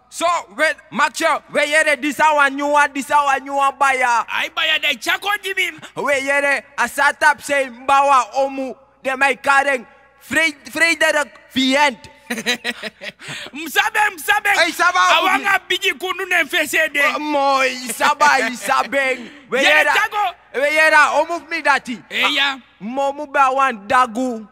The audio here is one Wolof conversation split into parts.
So, wait, Macho, we yere this our new one buyer. I buy a chako jimim. We yere a startup say Mbawa Omu, de my karen, Frederick Fient. Msabe. Hey, Saba. Awanga biji kunune fesede. Moi, Sabeng. We Yere chako. We yere Omu me dati. Eya. Momu ba one Dagu.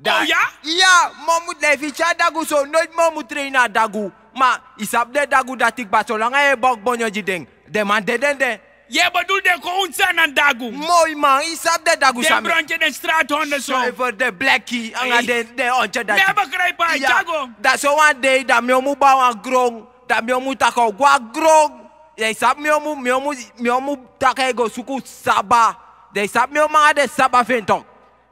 Oh ya? Yeah, Momu le ficha Dagu so no Momu trainer Dagu. Ma, isap de Dagu datik ba so lang ay bog bonyo jideng. Demande den. Yeah, but do they go unsan and Dagu? Moi man, isap de Dagu They same. branch the strat on the So song. for the blackie, anga de onche datik. Never cry by Chago. That's so one day that mi omu ba wan grong, that mi omu tako gwa grong. They isap mi omu take go suku saba. They isap mi omu de saba fentok.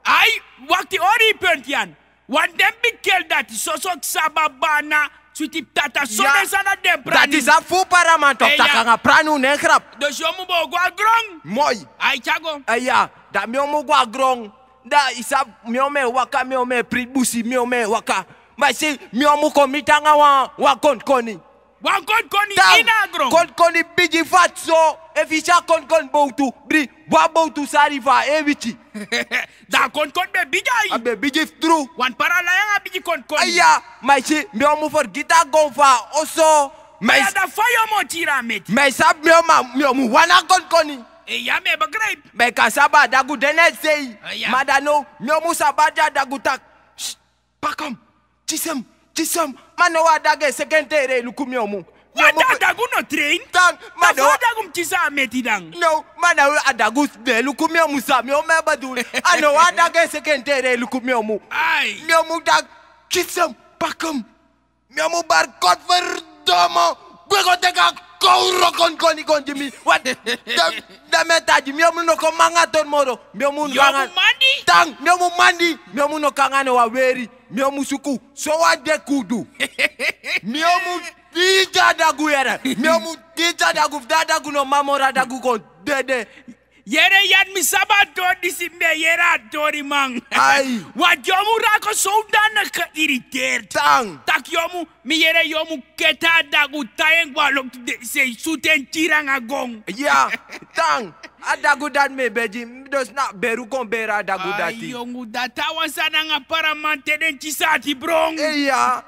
I walk the ori pentian. One them big kill that so sababana. Sweetie tata so Yeah. sana dem That is a full paramantok. Yeah. Takanga pranu ne krap. The shomu bo gwa grong. Moi. Ay Chago. Aya, that mi omu gwa grong. Da isap mi ome waka mi ome pribusi mi ome waka. Ma si mi omu komitanga wa konkoni. Wan koni ina grong. Konkoni biji fat so. Efisha konkon boutu. Bri wa boutu sariva evichi. Da kon be bijay. Abe biji true. Wan parala yang biji kon. Aya, my si mi omu for gita gonfa also. Maya da fire mo tira met. My sab mi omu wana konkoni. Ya me ba grape. Me kasaba dagu dene say. Aya. Madano mi omu sabaja dagu tak. Shh, pakam. Chisem. Mano wa dage sekendere luku mi omu. Wada dagu no train. Tang, Da mano. fa dagu mtisa meti dang. No, mana adagu de luku mi omu sa mi omu badu. Ano wa dage sekendere luku mi omu. Ay. Mi omu dag chisem pakam. Mi omu bar kot verdomo. Bego teka kouro konkoni konjimi. What? Da metaji mi omu no ko mangaton moro. Mi omu Yo mandi. Tang, mi omu mandi. Mi omu no kangane wa weri. Mi omu suku. So wa de kudu. Mi omu dija dagu yere. Mi omu dija dagu. Da dagu no mamora dagu kon. Dede. Yere yan mi sabato disimbe yera tori mang. Ay. Wa jomu rako soudana ka irriteerd. Tang. Tak yomu mi yere yomu keta dagu tayeng walok se suten tiranga gong. Yeah. Tang. Adagu dat me beji. Dos na beru kon bera dagu Ay dati. yongu data wasana nga para mantenen chisati brong. Yeah.